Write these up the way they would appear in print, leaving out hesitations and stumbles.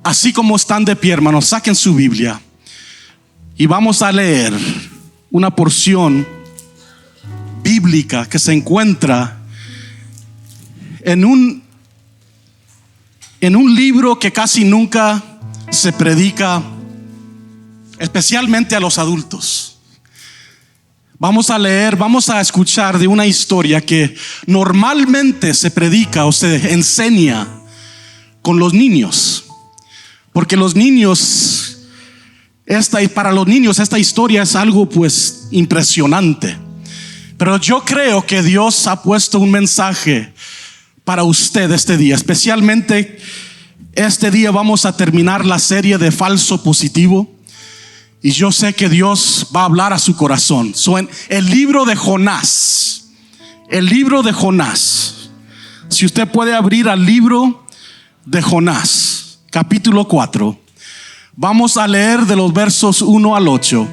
Así como están de pie, hermanos, saquen su Biblia y vamos a leer una porción bíblica que se encuentra en un libro que casi nunca se predica, especialmente a los adultos. Vamos a escuchar de una historia que normalmente se predica o se enseña con los niños, porque para los niños esta historia es algo pues impresionante. Pero yo creo que Dios ha puesto un mensaje para usted este día. Especialmente este día vamos a terminar la serie de falso positivo, y yo sé que Dios va a hablar a su corazón. En el libro de Jonás, si usted puede abrir al libro de Jonás, capítulo 4, vamos a leer de los versos 1 al 8.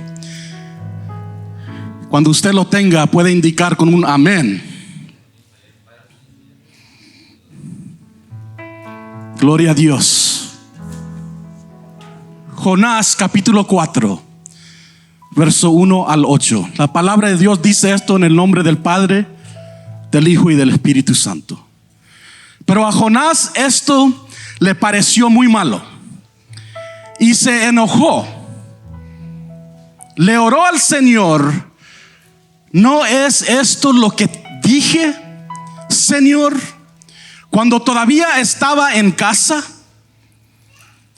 Cuando usted lo tenga, puede indicar con un amén. Gloria a Dios. Jonás capítulo 4, verso 1 al 8. La palabra de Dios dice esto en el nombre del Padre, del Hijo y del Espíritu Santo. Pero a Jonás esto le pareció muy malo y se enojó. Le oró al Señor: ¿no es esto lo que dije, Señor, cuando todavía estaba en casa?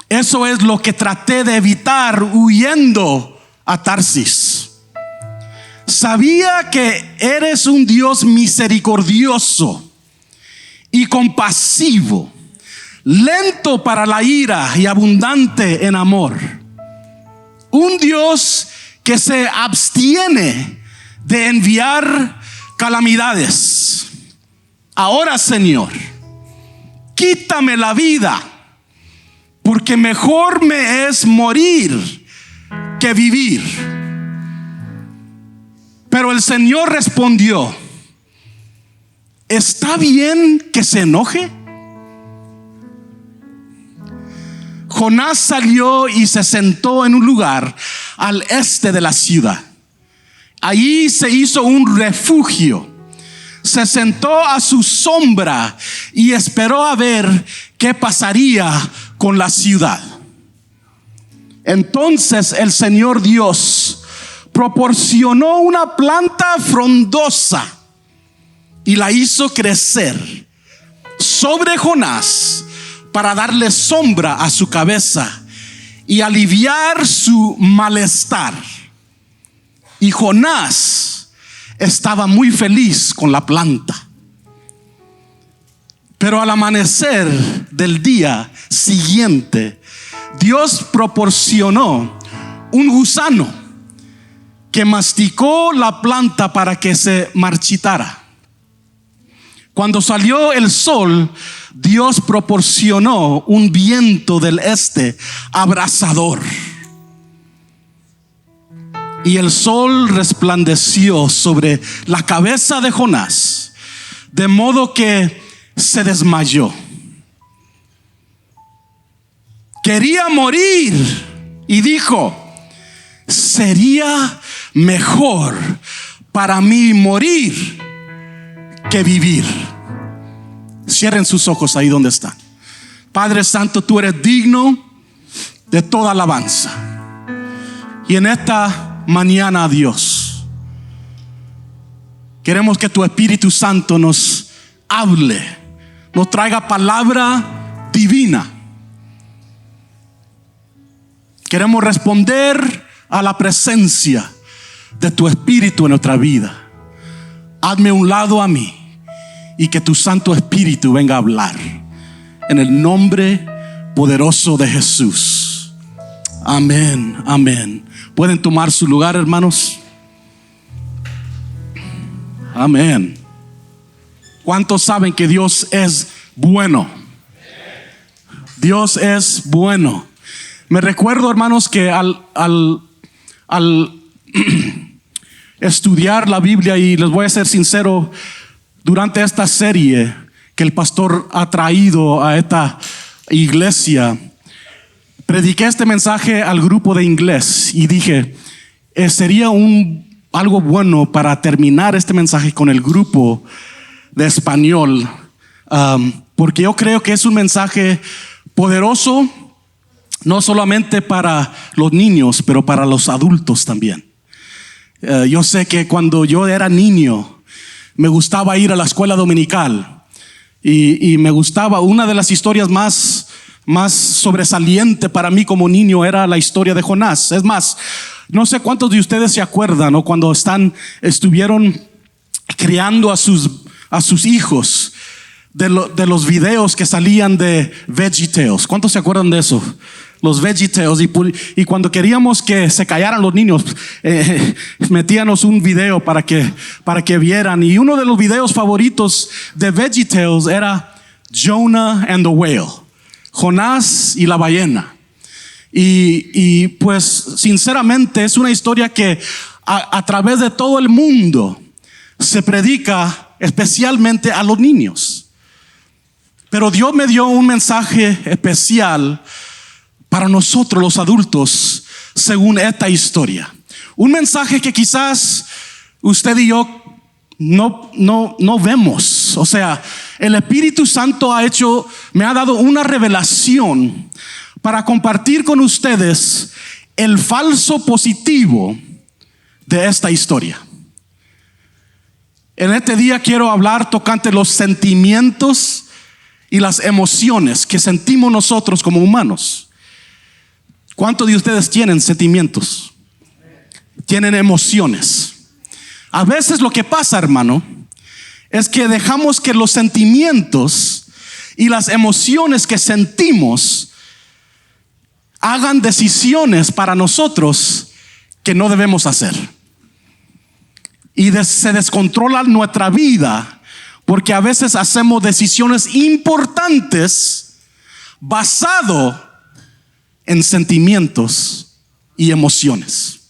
Eso es lo que traté de evitar huyendo a Tarsis. Sabía que eres un Dios misericordioso y compasivo, lento para la ira y abundante en amor. Un Dios que se abstiene de enviar calamidades. Ahora, Señor, quítame la vida, porque mejor me es morir que vivir. Pero el Señor respondió: ¿está bien que se enoje? Jonás salió y se sentó en un lugar al este de la ciudad. Allí se hizo un refugio. Se sentó a su sombra y esperó a ver qué pasaría con la ciudad. Entonces el Señor Dios proporcionó una planta frondosa y la hizo crecer sobre Jonás para darle sombra a su cabeza y aliviar su malestar. Y Jonás estaba muy feliz con la planta. Pero al amanecer del día siguiente, Dios proporcionó un gusano que masticó la planta para que se marchitara. Cuando salió el sol, Dios proporcionó un viento del este abrasador. Y el sol resplandeció sobre la cabeza de Jonás, de modo que se desmayó. Quería morir y dijo: sería mejor para mí morir que vivir. Cierren sus ojos ahí donde están. Padre Santo, tú eres digno de toda alabanza. Y en esta mañana, Dios, queremos que tu Espíritu Santo nos hable, nos traiga palabra divina. Queremos responder a la presencia de tu Espíritu en nuestra vida. Hazme un lado a mí y que tu Santo Espíritu venga a hablar en el nombre poderoso de Jesús. Amén, amén. ¿Pueden tomar su lugar, hermanos? Amén. ¿Cuántos saben que Dios es bueno? Dios es bueno. Me recuerdo, hermanos, que al estudiar la Biblia, y les voy a ser sincero, durante esta serie que el pastor ha traído a esta iglesia, prediqué este mensaje al grupo de inglés y dije, sería algo bueno para terminar este mensaje con el grupo de español, porque yo creo que es un mensaje poderoso, no solamente para los niños, pero para los adultos también. Yo sé que cuando yo era niño me gustaba ir a la escuela dominical y me gustaba, una de las historias más sobresaliente para mí como niño era la historia de Jonás. Es más, no sé cuántos de ustedes se acuerdan, ¿no? Cuando estuvieron criando a sus hijos, de los videos que salían de VeggieTales. ¿Cuántos se acuerdan de eso? Los VeggieTales. Y cuando queríamos que se callaran los niños, metíanos un video para que vieran. Y uno de los videos favoritos de VeggieTales era Jonah and the Whale, Jonás y la ballena. Y pues sinceramente es una historia que a través de todo el mundo se predica, especialmente a los niños. Pero Dios me dio un mensaje especial para nosotros los adultos según esta historia. Un mensaje que quizás usted y yo no vemos. O sea, el Espíritu Santo me ha dado una revelación para compartir con ustedes el falso positivo de esta historia. En este día quiero hablar tocante los sentimientos y las emociones que sentimos nosotros como humanos. ¿Cuántos de ustedes tienen sentimientos? Tienen emociones. A veces lo que pasa, hermano, es que dejamos que los sentimientos y las emociones que sentimos hagan decisiones para nosotros que no debemos hacer. Y se descontrola nuestra vida porque a veces hacemos decisiones importantes basado en sentimientos y emociones.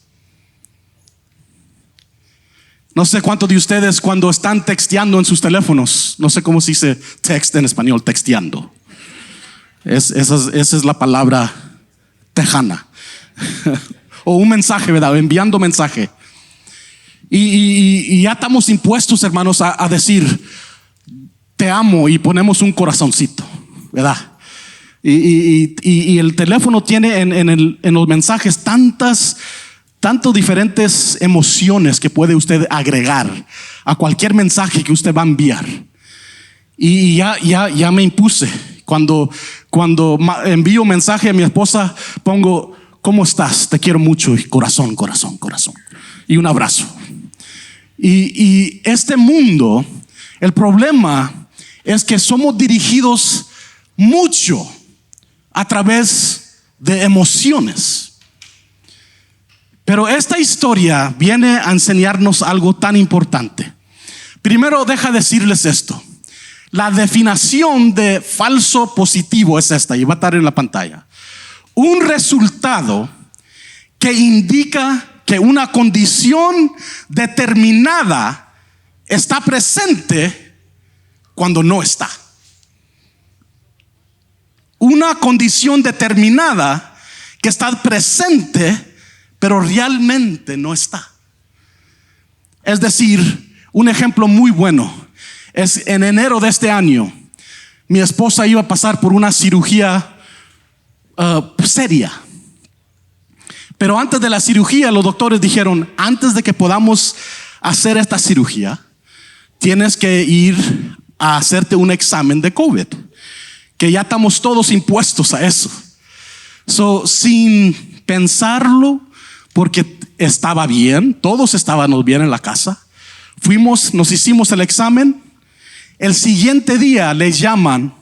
No sé cuántos de ustedes cuando están texteando en sus teléfonos, no sé cómo se dice text en español, texteando. Esa es la palabra tejana. O un mensaje, ¿verdad? Enviando mensaje. Y ya estamos impuestos, hermanos, a decir te amo y ponemos un corazoncito, ¿verdad? Y el teléfono tiene en los mensajes tantas diferentes emociones que puede usted agregar a cualquier mensaje que usted va a enviar. Y ya me impuse. Cuando envío mensaje a mi esposa, pongo ¿cómo estás? Te quiero mucho. Y corazón. Y un abrazo. Y este mundo, el problema es que somos dirigidos mucho a través de emociones. Pero esta historia viene a enseñarnos algo tan importante. Primero, deja decirles esto. La definición de falso positivo es esta, y va a estar en la pantalla. Un resultado que indica que una condición determinada está presente cuando no está. Una condición determinada que está presente, pero realmente no está. Es decir, un ejemplo muy bueno es en enero de este año, mi esposa iba a pasar por una cirugía seria. Pero antes de la cirugía, los doctores dijeron, antes de que podamos hacer esta cirugía, tienes que ir a hacerte un examen de COVID, que ya estamos todos impuestos a eso. Sin pensarlo, porque estaba bien, todos estábamos bien en la casa, fuimos, nos hicimos el examen. El siguiente día les llaman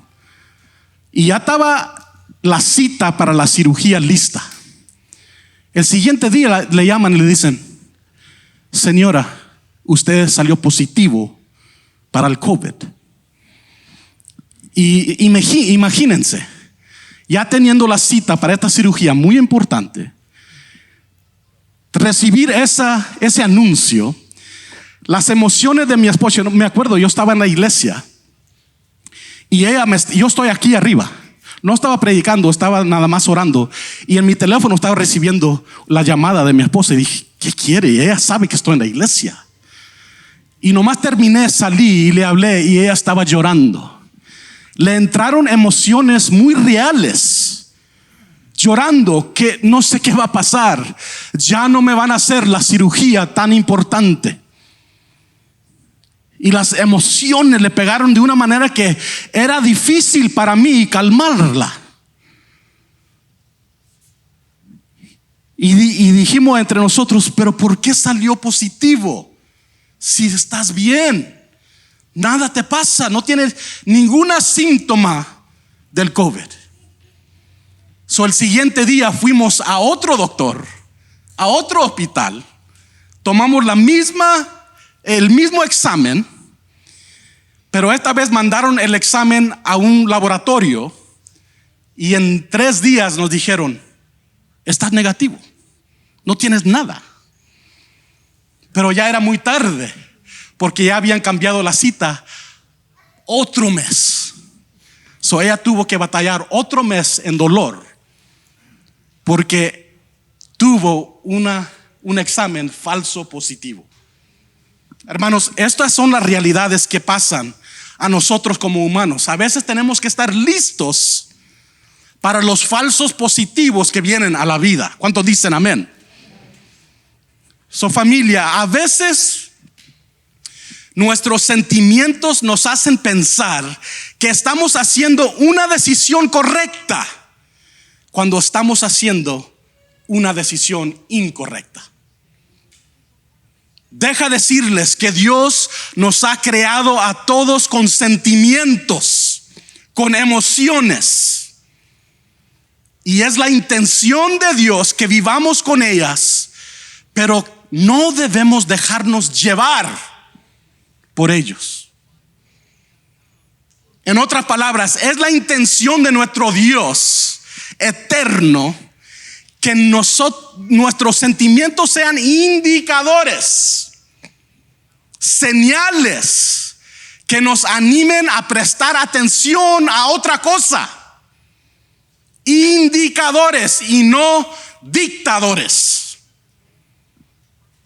y ya estaba la cita para la cirugía lista. El siguiente día le llaman y le dicen, señora, usted salió positivo para el COVID. Y imagínense, ya teniendo la cita para esta cirugía muy importante, recibir ese anuncio, las emociones de mi esposa. Me acuerdo, yo estaba en la iglesia y yo estoy aquí arriba. No estaba predicando, estaba nada más orando. Y en mi teléfono estaba recibiendo la llamada de mi esposa. Y dije, ¿qué quiere? Y ella sabe que estoy en la iglesia. Y nomás terminé, salí y le hablé y ella estaba llorando. Le entraron emociones muy reales. Llorando que no sé qué va a pasar. Ya no me van a hacer la cirugía tan importante. Y las emociones le pegaron de una manera que era difícil para mí calmarla. Y dijimos entre nosotros, pero ¿por qué salió positivo? Si estás bien, nada te pasa, no tienes ningún síntoma del COVID. El siguiente día fuimos a otro doctor, a otro hospital, tomamos el mismo examen, pero esta vez mandaron el examen a un laboratorio y en 3 días nos dijeron, estás negativo, no tienes nada. Pero ya era muy tarde, porque ya habían cambiado la cita otro mes. Ella tuvo que batallar otro mes en dolor, porque tuvo un examen falso positivo. Hermanos, estas son las realidades que pasan a nosotros como humanos. A veces tenemos que estar listos para los falsos positivos que vienen a la vida. ¿Cuántos dicen amén? Familia, a veces nuestros sentimientos nos hacen pensar que estamos haciendo una decisión correcta cuando estamos haciendo una decisión incorrecta. Deja decirles que Dios nos ha creado a todos con sentimientos, con emociones. Y es la intención de Dios que vivamos con ellas, pero no debemos dejarnos llevar por ellos. En otras palabras, es la intención de nuestro Dios eterno que nuestros sentimientos sean indicadores, señales que nos animen a prestar atención a otra cosa. Indicadores y no dictadores.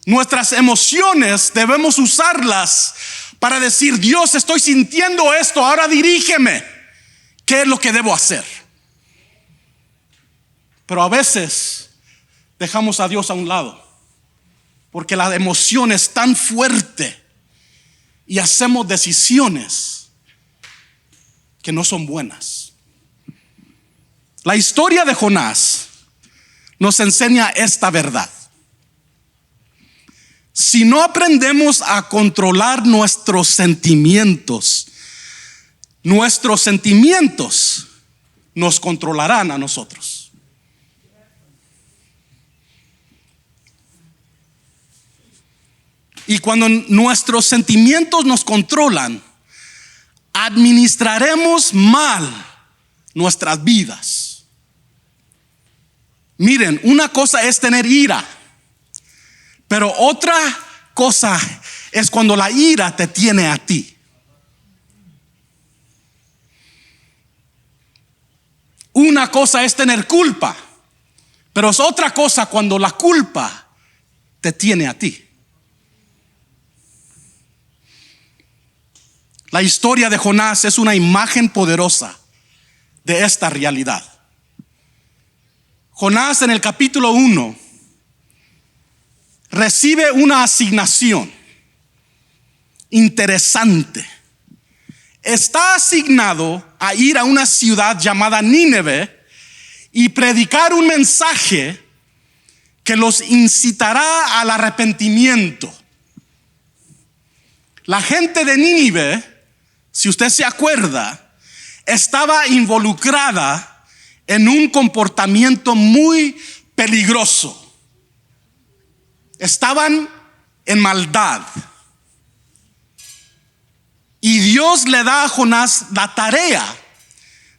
Nuestras emociones debemos usarlas para decir, Dios, estoy sintiendo esto, ahora dirígeme. ¿Qué es lo que debo hacer? Pero a veces dejamos a Dios a un lado, porque la emoción es tan fuerte y hacemos decisiones que no son buenas. La historia de Jonás nos enseña esta verdad. Si no aprendemos a controlar nuestros sentimientos nos controlarán a nosotros. Y cuando nuestros sentimientos nos controlan, administraremos mal nuestras vidas. Miren, una cosa es tener ira, pero otra cosa es cuando la ira te tiene a ti. Una cosa es tener culpa, pero es otra cosa cuando la culpa te tiene a ti. La historia de Jonás es una imagen poderosa de esta realidad. Jonás en el capítulo 1 recibe una asignación interesante. Está asignado a ir a una ciudad llamada Nínive y predicar un mensaje que los incitará al arrepentimiento. La gente de Nínive, si usted se acuerda, estaba involucrada en un comportamiento muy peligroso. Estaban en maldad. Y Dios le da a Jonás la tarea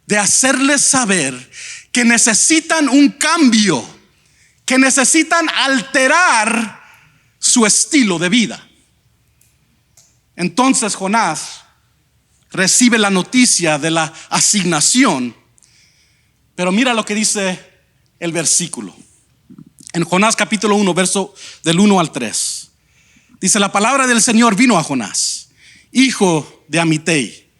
de hacerles saber que necesitan un cambio, que necesitan alterar su estilo de vida. Entonces Jonás recibe la noticia de la asignación Pero mira lo que dice el versículo. En Jonás capítulo 1, verso del 1 al 3. Dice: la palabra del Señor vino a Jonás, hijo de Amitei.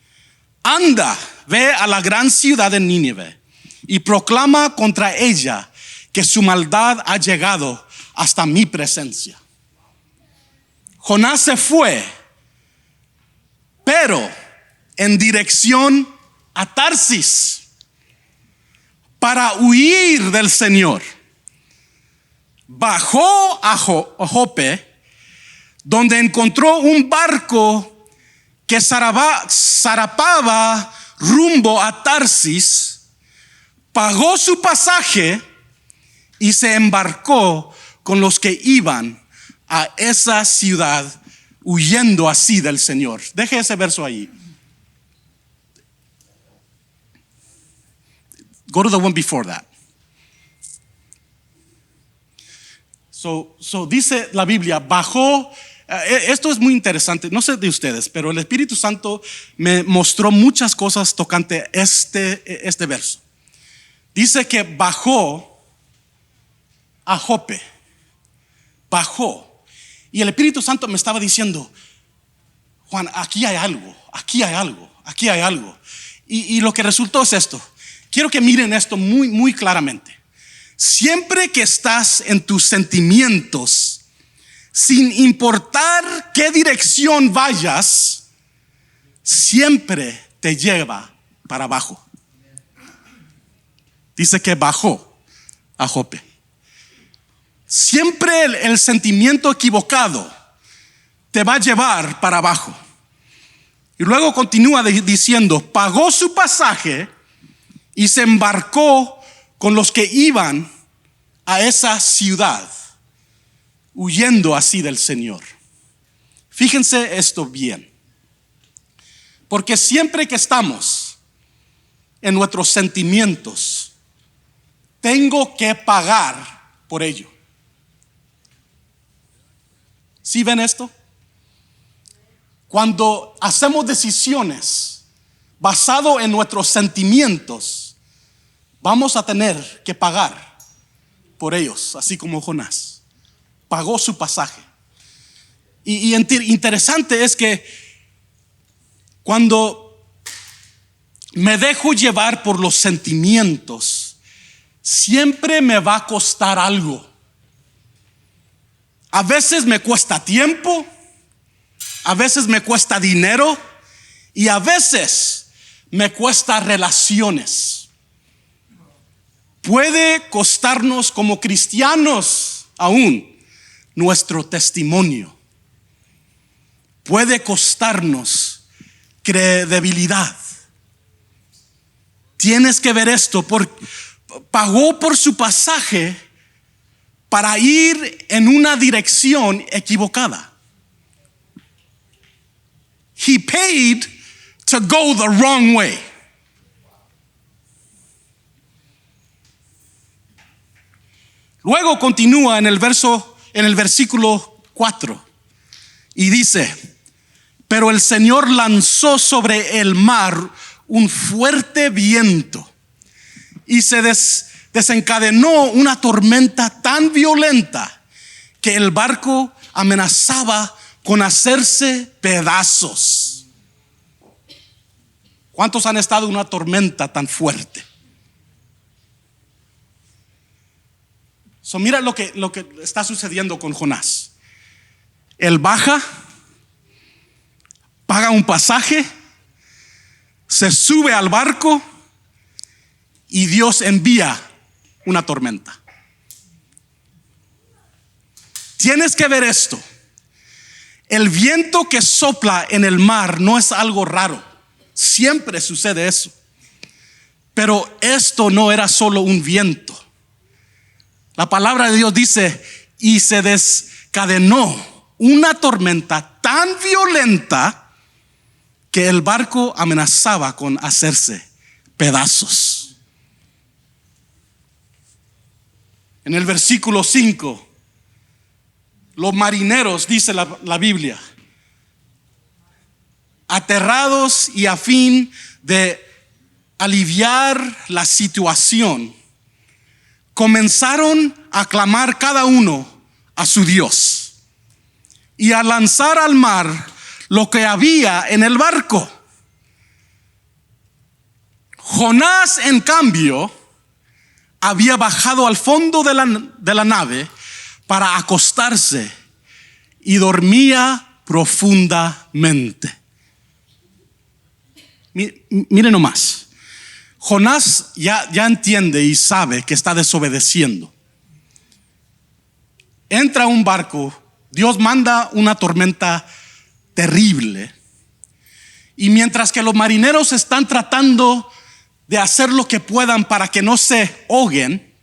Anda, ve a la gran ciudad de Nínive y proclama contra ella que su maldad ha llegado hasta mi presencia. Jonás se fue, pero en dirección a Tarsis, para huir del Señor. Bajó a Jope, donde encontró un barco que zarpaba rumbo a Tarsis, pagó su pasaje y se embarcó con los que iban a esa ciudad, huyendo así del Señor. Deje ese verso ahí. Go to the one before that. So dice la Biblia, bajó. Esto es muy interesante, no sé de ustedes, pero el Espíritu Santo me mostró muchas cosas tocante este verso. Dice que bajó a Jope, bajó, y el Espíritu Santo me estaba diciendo: Juan, aquí hay algo, aquí hay algo, aquí hay algo. Y lo que resultó es esto. Quiero que miren esto muy, muy claramente. Siempre que estás en tus sentimientos, sin importar qué dirección vayas, siempre te lleva para abajo. Dice que bajó a Jope. Siempre el sentimiento equivocado te va a llevar para abajo. Y luego continúa diciendo: pagó su pasaje y se embarcó con los que iban a esa ciudad, huyendo así del Señor. Fíjense esto bien, porque siempre que estamos en nuestros sentimientos, tengo que pagar por ello. ¿Sí ven esto? Cuando hacemos decisiones basado en nuestros sentimientos, vamos a tener que pagar por ellos, así como Jonás pagó su pasaje. Y interesante es que cuando me dejo llevar por los sentimientos, siempre me va a costar algo. A veces me cuesta tiempo, a veces me cuesta dinero y a veces me cuesta relaciones. Puede costarnos como cristianos aún nuestro testimonio. Puede costarnos credibilidad. Tienes que ver esto, pagó por su pasaje para ir en una dirección equivocada. He paid to go the wrong way. Luego continúa en el versículo 4 y dice: pero el Señor lanzó sobre el mar un fuerte viento y se desencadenó una tormenta tan violenta que el barco amenazaba con hacerse pedazos. ¿Cuántos han estado en una tormenta tan fuerte? Mira lo que está sucediendo con Jonás. Él baja, paga un pasaje, se sube al barco y Dios envía una tormenta. Tienes que ver esto. El viento que sopla en el mar no es algo raro. Siempre sucede eso. Pero esto no era solo un viento. La palabra de Dios dice: y se desencadenó una tormenta tan violenta que el barco amenazaba con hacerse pedazos. En el versículo 5, los marineros, dice la Biblia, aterrados y a fin de aliviar la situación, comenzaron a clamar cada uno a su Dios y a lanzar al mar lo que había en el barco. Jonás, en cambio, había bajado al fondo de la nave para acostarse y dormía profundamente. Mire nomás. Jonás ya entiende y sabe que está desobedeciendo. Entra a un barco, Dios manda una tormenta terrible, y mientras que los marineros están tratando de hacer lo que puedan para que no se ahoguen,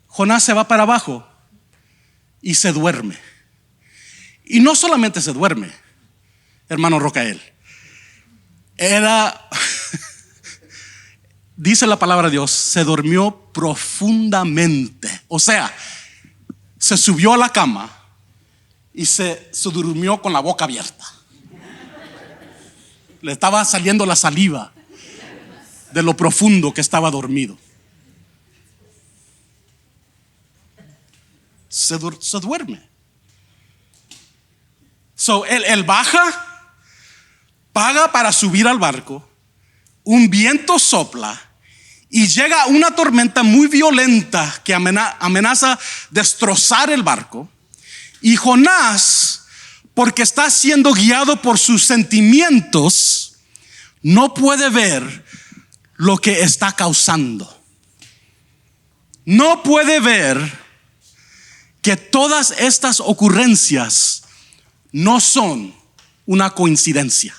Jonás se va para abajo y se duerme. Y no solamente se duerme, hermano Rocael, dice la palabra de Dios, se durmió profundamente. O sea, se subió a la cama y se durmió con la boca abierta. Le estaba saliendo la saliva de lo profundo que estaba dormido. Se duerme. Él baja, paga para subir al barco, un viento sopla y llega una tormenta muy violenta que amenaza destrozar el barco. Y Jonás, porque está siendo guiado por sus sentimientos, no puede ver lo que está causando. No puede ver que todas estas ocurrencias no son una coincidencia.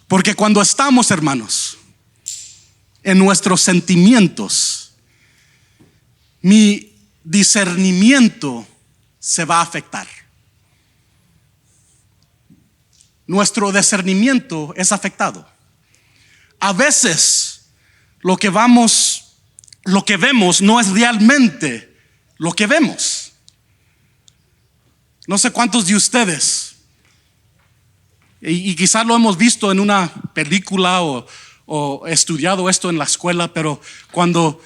Porque cuando estamos, hermanos, en nuestros sentimientos, mi discernimiento se va a afectar. Nuestro discernimiento es afectado. A veces lo que vemos no es realmente lo que vemos. No sé cuántos de ustedes, y quizás lo hemos visto en una película o estudiado esto en la escuela, pero cuando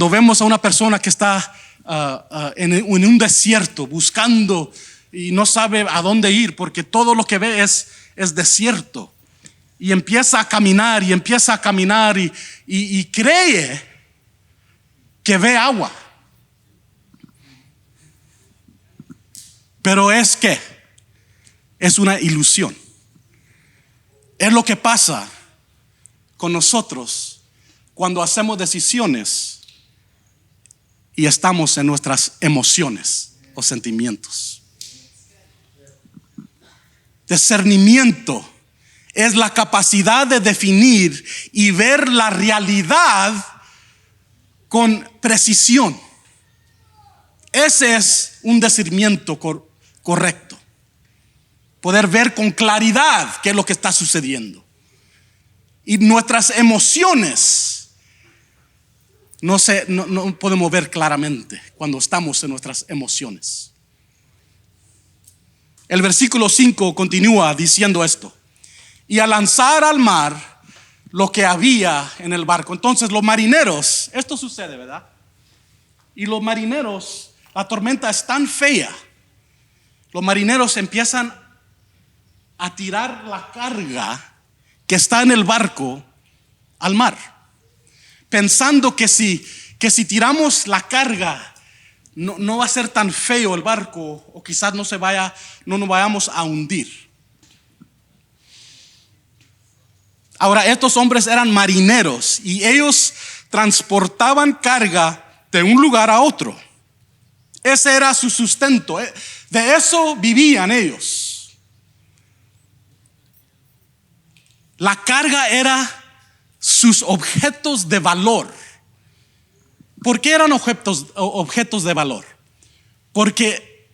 vemos a una persona que está en un desierto buscando y no sabe a dónde ir porque todo lo que ve es desierto, y empieza a caminar y cree que ve agua, pero es una ilusión. Es lo que pasa con nosotros cuando hacemos decisiones y estamos en nuestras emociones o sentimientos. Discernimiento es la capacidad de definir y ver la realidad con precisión. Ese es un discernimiento correcto. Poder ver con claridad qué es lo que está sucediendo. Y nuestras emociones no podemos ver claramente cuando estamos en nuestras emociones. El versículo 5 continúa diciendo esto: y a lanzar al mar lo que había en el barco. Entonces los marineros, esto sucede, ¿verdad? Y los marineros, la tormenta es tan fea, los marineros empiezan a tirar la carga que está en el barco al mar, pensando que si tiramos la carga no va a ser tan feo el barco, o quizás no nos vayamos a hundir. Ahora, estos hombres eran marineros y ellos transportaban carga de un lugar a otro. Ese era su sustento, de eso vivían ellos. La carga era sus objetos de valor. ¿Por qué eran objetos de valor? Porque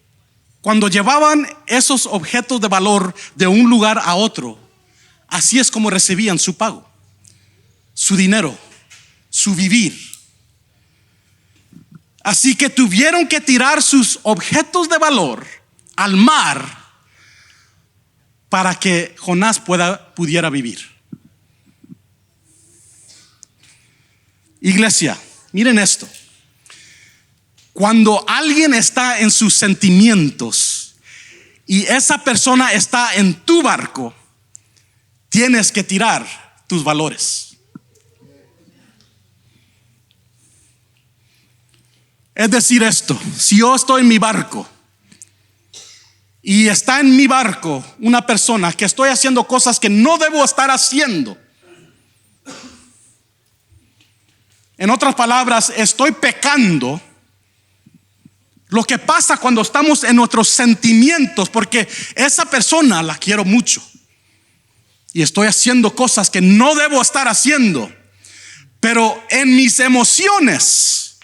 cuando llevaban esos objetos de valor de un lugar a otro, así es como recibían su pago, su dinero, su vivir. Así que tuvieron que tirar sus objetos de valor al mar para que Jonás pudiera vivir. Iglesia, miren esto. Cuando alguien está en sus sentimientos y esa persona está en tu barco, tienes que tirar tus valores. Es decir esto, si yo estoy en mi barco y está en mi barco una persona que estoy haciendo cosas que no debo estar haciendo, en otras palabras, estoy pecando. Lo que pasa cuando estamos en nuestros sentimientos, porque esa persona la quiero mucho y estoy haciendo cosas que no debo estar haciendo, pero en mis emociones,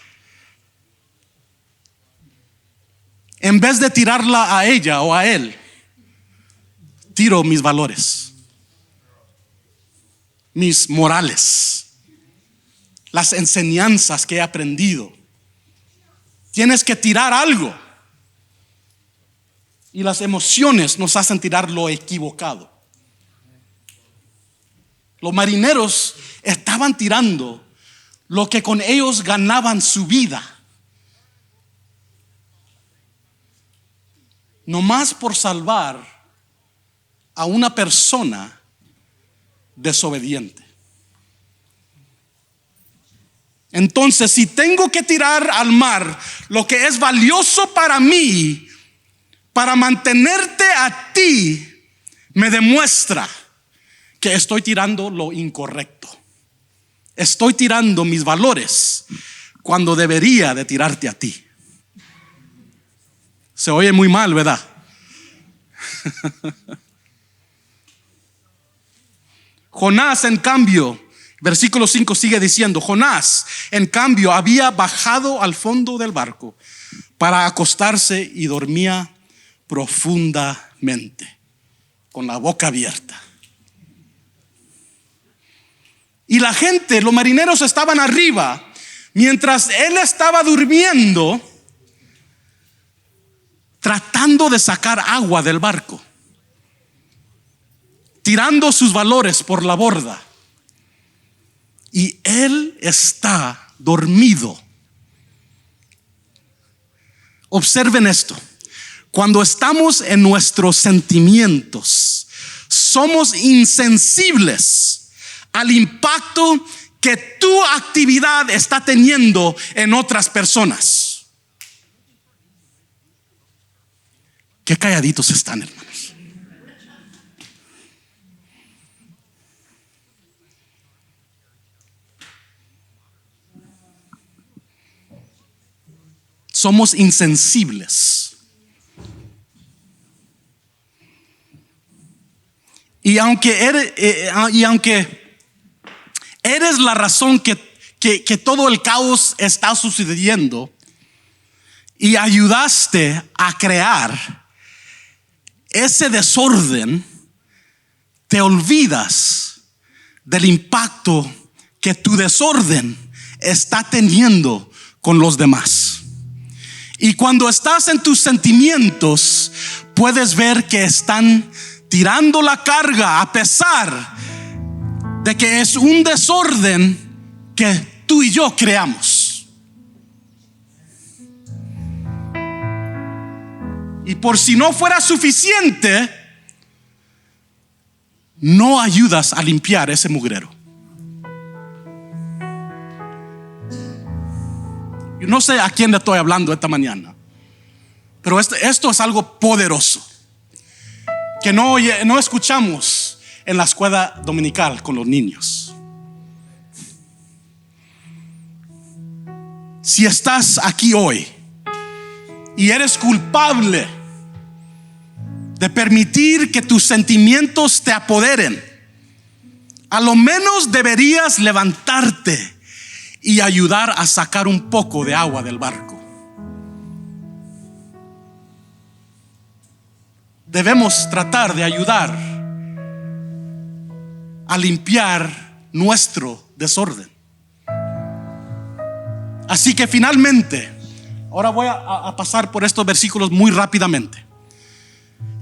en vez de tirarla a ella o a él, tiro mis valores, mis morales, las enseñanzas que he aprendido. Tienes que tirar algo. Y las emociones nos hacen tirar lo equivocado. Los marineros estaban tirando lo que con ellos ganaban su vida, nomás por salvar a una persona desobediente. Entonces, si tengo que tirar al mar lo que es valioso para mí, para mantenerte a ti, me demuestra que estoy tirando lo incorrecto. Estoy tirando mis valores cuando debería de tirarte a ti. Se oye muy mal, ¿verdad? Jonás, en cambio, versículo 5 sigue diciendo: Jonás, en cambio, había bajado al fondo del barco para acostarse y dormía profundamente, con la boca abierta. Y la gente, los marineros, estaban arriba, mientras él estaba durmiendo, tratando de sacar agua del barco, tirando sus valores por la borda. Y él está dormido. Observen esto. Cuando estamos en nuestros sentimientos, somos insensibles al impacto que tu actividad está teniendo en otras personas. Qué calladitos están, hermanos. Somos insensibles. Y aunque eres la razón que todo el caos está sucediendo y ayudaste a crear ese desorden, te olvidas del impacto que tu desorden está teniendo con los demás. Y cuando estás en tus sentimientos, puedes ver que están tirando la carga, a pesar de que es un desorden que tú y yo creamos. Y por si no fuera suficiente, no ayudas a limpiar ese mugrero. Yo no sé a quién le estoy hablando esta mañana, pero esto es algo poderoso que no escuchamos en la escuela dominical con los niños. Si estás aquí hoy y eres culpable de permitir que tus sentimientos te apoderen, a lo menos deberías levantarte y ayudar a sacar un poco de agua del barco. Debemos tratar de ayudar a limpiar nuestro desorden. Así que finalmente, ahora voy a pasar por estos versículos muy rápidamente.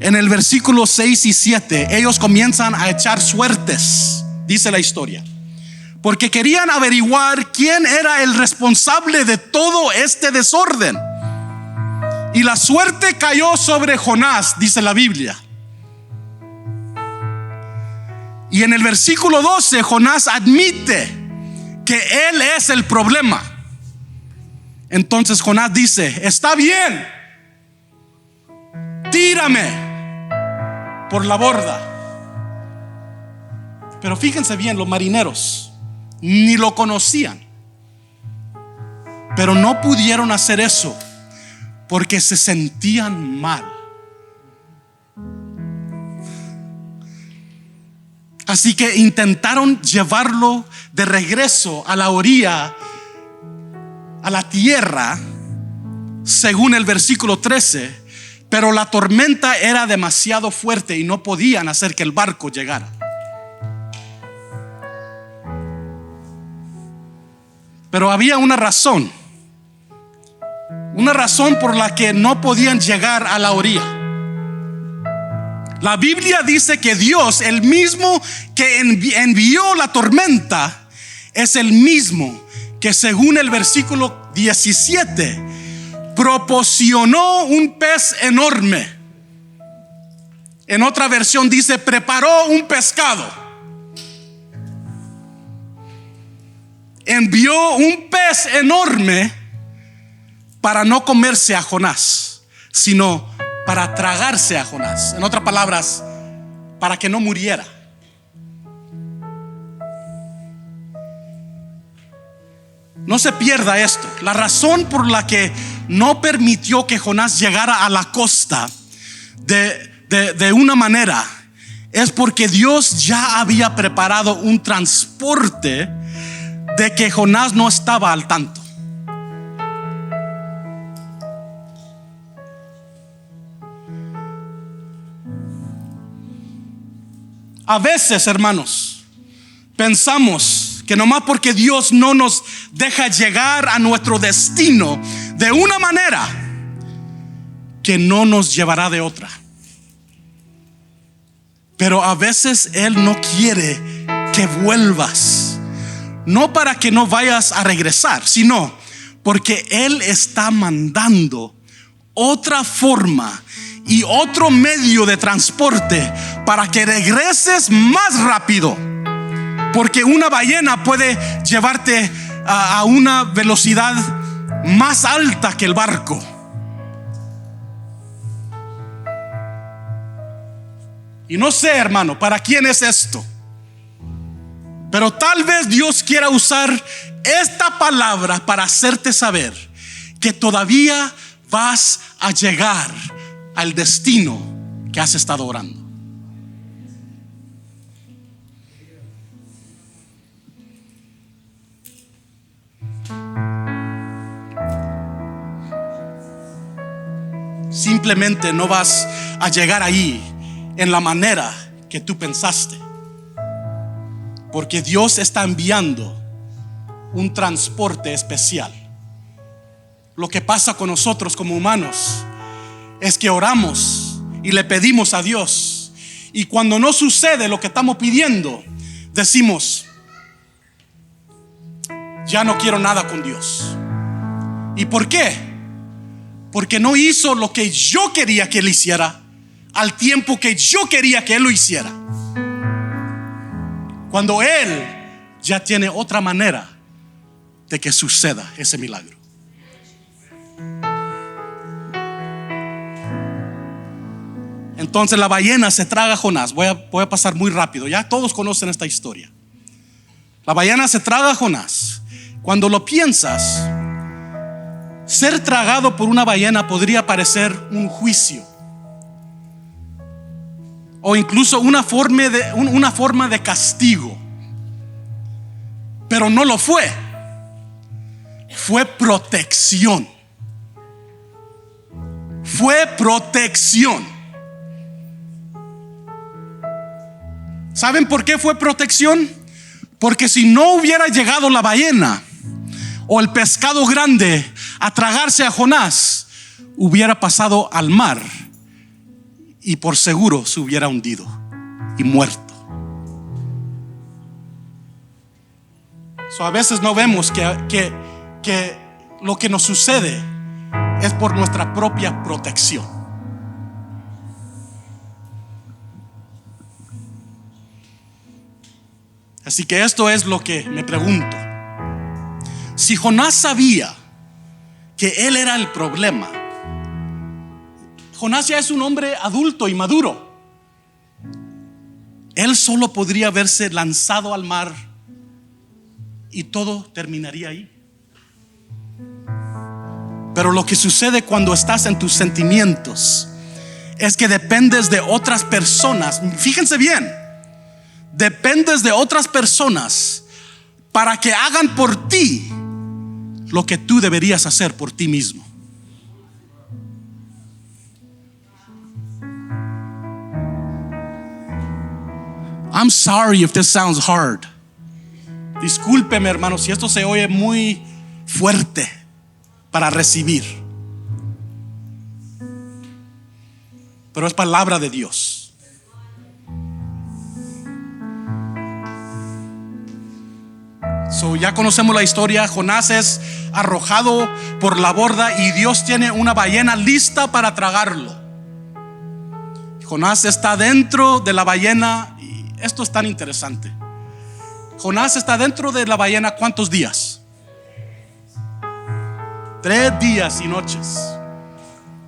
en el versículo 6 y 7, ellos comienzan a echar suertes, dice la historia, porque querían averiguar quién era el responsable de todo este desorden. Y la suerte cayó sobre Jonás, dice la Biblia. Y en el versículo 12, Jonás admite que él es el problema. Entonces Jonás dice: está bien, tírame por la borda. Pero fíjense bien, los marineros ni lo conocían, pero no pudieron hacer eso porque se sentían mal. Así que intentaron llevarlo de regreso a la orilla, a la tierra, según el versículo 13, pero la tormenta era demasiado fuerte y no podían hacer que el barco llegara. Pero había una razón por la que no podían llegar a la orilla. La Biblia dice que Dios, el mismo que envió la tormenta, es el mismo que, según el versículo 17, proporcionó un pez enorme. En otra versión dice: preparó un pescado. Envió un pez enorme para no comerse a Jonás, sino para tragarse a Jonás. En otras palabras, para que no muriera. No se pierda esto. La razón por la que no permitió que Jonás llegara a la costa de una manera es porque Dios ya había preparado un transporte de que Jonás no estaba al tanto. A veces, hermanos, pensamos que nomás porque Dios no nos deja llegar a nuestro destino de una manera, que no nos llevará de otra. Pero a veces Él no quiere que vuelvas, no para que no vayas a regresar, sino porque Él está mandando otra forma y otro medio de transporte para que regreses más rápido. Porque una ballena puede llevarte a una velocidad más alta que el barco. Y no sé, hermano, para quién es esto, pero tal vez Dios quiera usar esta palabra para hacerte saber que todavía vas a llegar al destino que has estado orando. Simplemente no vas a llegar ahí en la manera que tú pensaste, porque Dios está enviando un transporte especial. Lo que pasa con nosotros como humanos es que oramos y le pedimos a Dios, y cuando no sucede lo que estamos pidiendo, decimos: ya no quiero nada con Dios. ¿Y por qué? Porque no hizo lo que yo quería que Él hiciera al tiempo que yo quería que Él lo hiciera, cuando Él ya tiene otra manera de que suceda ese milagro. Entonces la ballena se traga a Jonás. Voy a pasar muy rápido, ya todos conocen esta historia. La ballena se traga a Jonás. Cuando lo piensas, ser tragado por una ballena podría parecer un juicio, o incluso una forma de castigo. Pero no lo fue. Fue protección. Fue protección. ¿Saben por qué fue protección? Porque si no hubiera llegado la ballena o el pescado grande a tragarse a Jonás, hubiera pasado al mar y por seguro se hubiera hundido y muerto. A veces no vemos que lo que nos sucede es por nuestra propia protección. Así que esto es lo que me pregunto. Si Jonás sabía que él era el problema, Jonás ya es un hombre adulto y maduro. Él solo podría haberse lanzado al mar y todo terminaría ahí. Pero lo que sucede cuando estás en tus sentimientos es que dependes de otras personas. Fíjense bien, dependes de otras personas para que hagan por ti lo que tú deberías hacer por ti mismo. I'm sorry if this sounds hard. Discúlpeme, hermano, si esto se oye muy fuerte para recibir, pero es palabra de Dios. Ya conocemos la historia. Jonás es arrojado por la borda y Dios tiene una ballena lista para tragarlo. Jonás está dentro de la ballena y esto es tan interesante. Jonás está dentro de la ballena ¿cuántos días? 3 días y noches.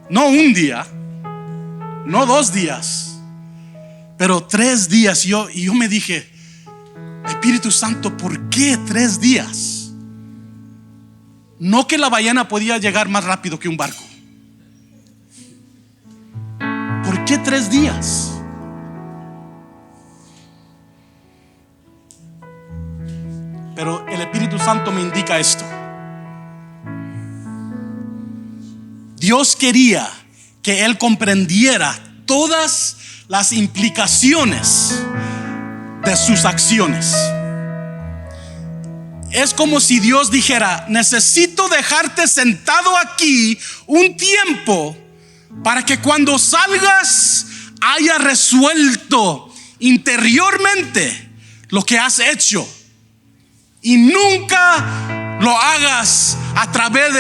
No un día, no 2 días, pero 3 días. Y yo me dije, Espíritu Santo, ¿por qué 3 días? No que la ballena podía llegar más rápido que un barco. ¿Por qué 3 días? Pero el Espíritu Santo me indica esto. Dios quería que él comprendiera todas las implicaciones de sus acciones. Es como si Dios dijera: necesito dejarte sentado aquí un tiempo para que cuando salgas haya resuelto interiormente lo que has hecho y nunca lo hagas a través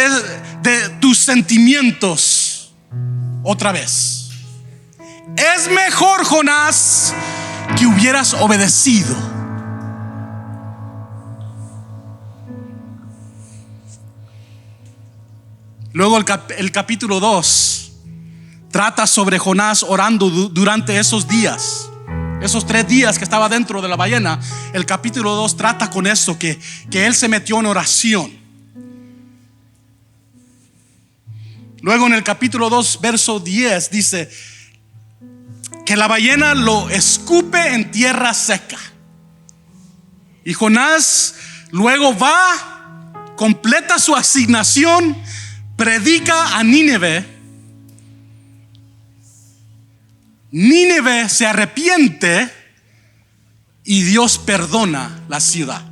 de tus sentimientos otra vez. Es mejor, Jonás, que hubieras obedecido. Luego el capítulo 2 trata sobre Jonás orando durante esos días, esos 3 días que estaba dentro de la ballena. El capítulo 2 trata con eso, que él se metió en oración. Luego en el capítulo 2 verso 10 dice que la ballena lo escupe en tierra seca. Y Jonás luego va, completa su asignación, predica a Nínive. Nínive se arrepiente y Dios perdona la ciudad.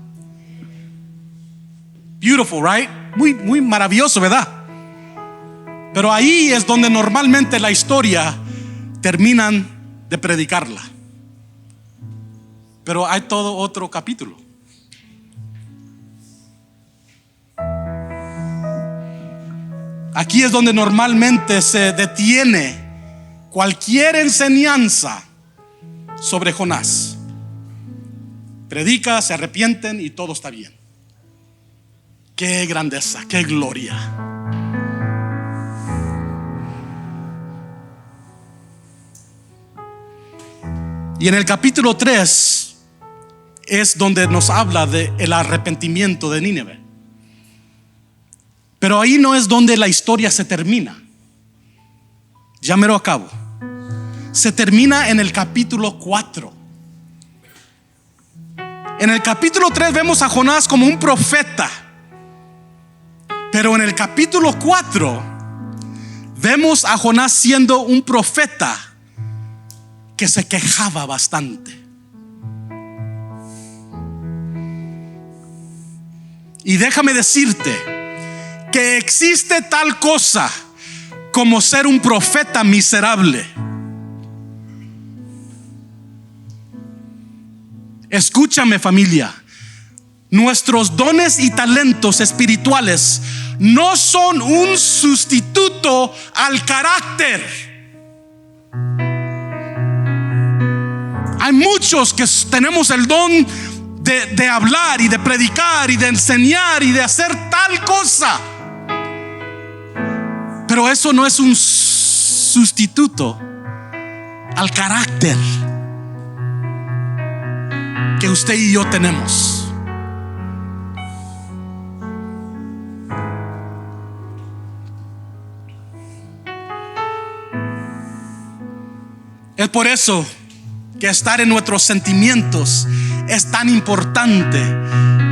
Beautiful, right? Muy, muy maravilloso, ¿verdad? Pero ahí es donde normalmente la historia terminan de predicarla. Pero hay todo otro capítulo. Aquí es donde normalmente se detiene cualquier enseñanza sobre Jonás. Predica, se arrepienten y todo está bien. Qué grandeza, qué gloria. Y en el capítulo 3 es donde nos habla del arrepentimiento de Nínive. Pero ahí no es donde la historia se termina. Ya me lo acabo. Se termina en el capítulo 4. En el capítulo 3 vemos a Jonás como un profeta. Pero en el capítulo 4 vemos a Jonás siendo un profeta que se quejaba bastante. Y déjame decirte que existe tal cosa como ser un profeta miserable. Escúchame, familia. Nuestros dones y talentos espirituales no son un sustituto al carácter. Hay muchos que tenemos el don de hablar y de predicar y de enseñar y de hacer tal cosa, pero eso no es un sustituto al carácter que usted y yo tenemos. Es por eso que estar en nuestros sentimientos es tan importante,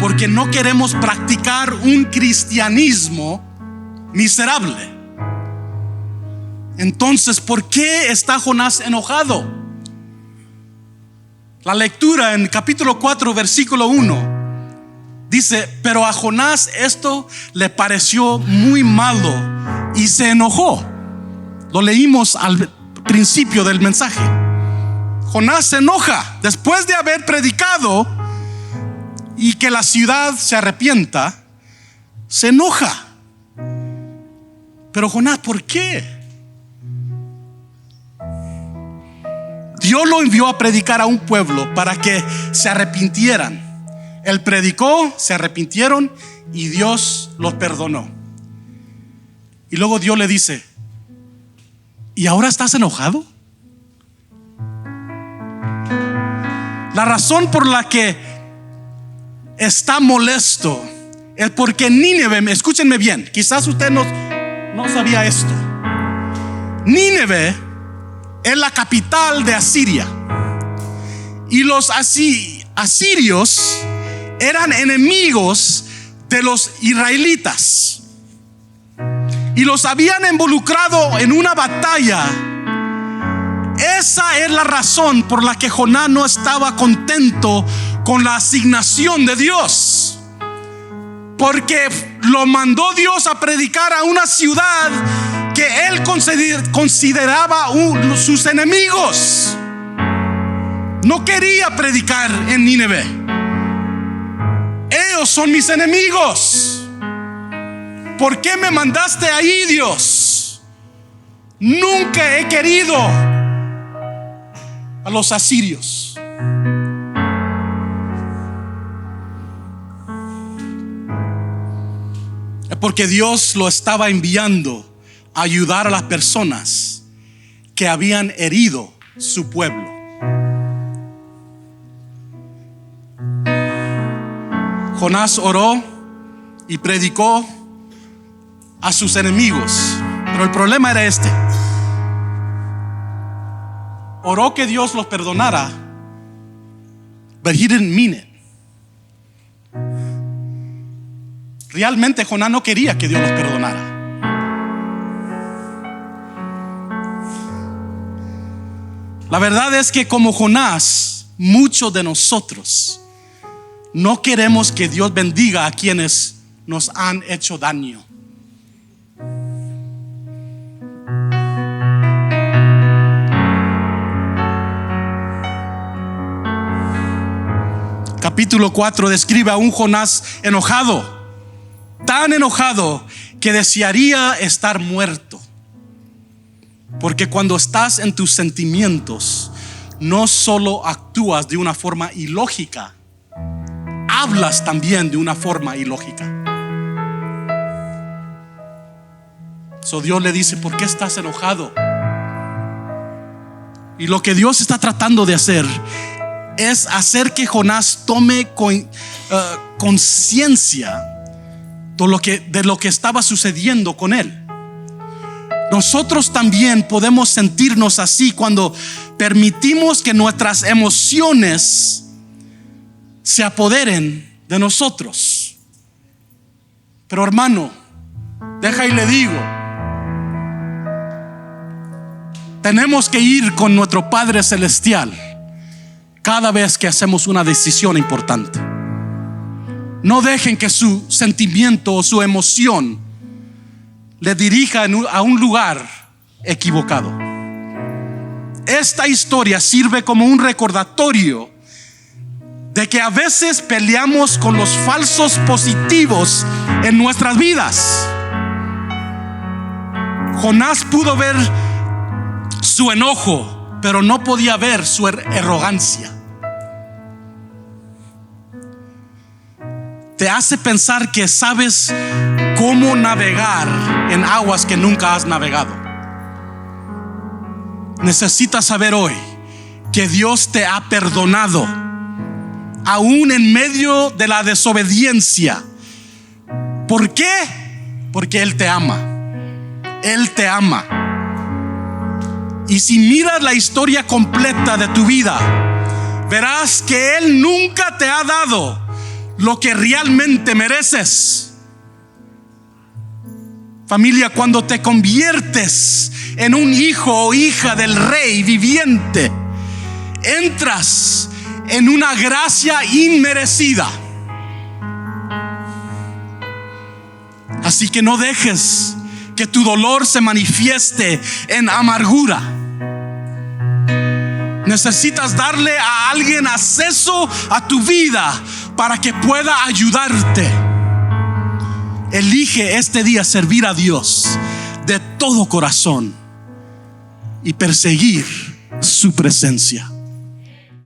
porque no queremos practicar un cristianismo miserable. Entonces, ¿por qué está Jonás enojado? La lectura en capítulo 4 versículo 1 dice: pero a Jonás esto le pareció muy malo y se enojó. Lo leímos al principio del mensaje. Jonás se enoja después de haber predicado y que la ciudad se arrepienta. Se enoja. Pero Jonás, ¿por qué? Dios lo envió a predicar a un pueblo para que se arrepintieran. Él predicó, se arrepintieron y Dios los perdonó. Y luego Dios le dice: ¿y ahora estás enojado? La razón por la que está molesto es porque Nínive, escúchenme bien, quizás usted no sabía esto. Nínive es la capital de Asiria, y los asirios eran enemigos de los israelitas y los habían involucrado en una batalla. Esa es la razón por la que Jonás no estaba contento con la asignación de Dios, porque lo mandó Dios a predicar a una ciudad que él consideraba sus enemigos. No quería predicar en Nínive. Ellos son mis enemigos. ¿Por qué me mandaste ahí, Dios? Nunca he querido a los asirios. Es porque Dios lo estaba enviando a ayudar a las personas que habían herido su pueblo. Jonás oró y predicó a sus enemigos, pero el problema era este: oró que Dios los perdonara, but he didn't mean it. Realmente Jonás no quería que Dios los perdonara. La verdad es que, como Jonás, muchos de nosotros no queremos que Dios bendiga a quienes nos han hecho daño. Capítulo 4 describe a un Jonás enojado, tan enojado que desearía estar muerto. Porque cuando estás en tus sentimientos, no solo actúas de una forma ilógica, hablas también de una forma ilógica. Dios le dice: ¿por qué estás enojado? Y lo que Dios está tratando de hacer es hacer que Jonás tome conciencia de lo que estaba sucediendo con él. Nosotros también podemos sentirnos así cuando permitimos que nuestras emociones se apoderen de nosotros. Pero, hermano, deja y le digo, tenemos que ir con nuestro Padre Celestial cada vez que hacemos una decisión importante. No dejen que su sentimiento o su emoción le dirija a un lugar equivocado. Esta historia sirve como un recordatorio de que a veces peleamos con los falsos positivos en nuestras vidas. Jonás pudo ver su enojo, pero no podía ver su arrogancia. Te hace pensar que sabes cómo navegar en aguas que nunca has navegado. Necesitas saber hoy que Dios te ha perdonado, aún en medio de la desobediencia. ¿Por qué? Porque Él te ama. Él te ama. Y si miras la historia completa de tu vida, verás que Él nunca te ha dado lo que realmente mereces. Familia, cuando te conviertes en un hijo o hija del Rey viviente, entras en una gracia inmerecida. Así que no dejes que tu dolor se manifieste en amargura. Necesitas darle a alguien acceso a tu vida para que pueda ayudarte. Elige este día servir a Dios de todo corazón y perseguir su presencia.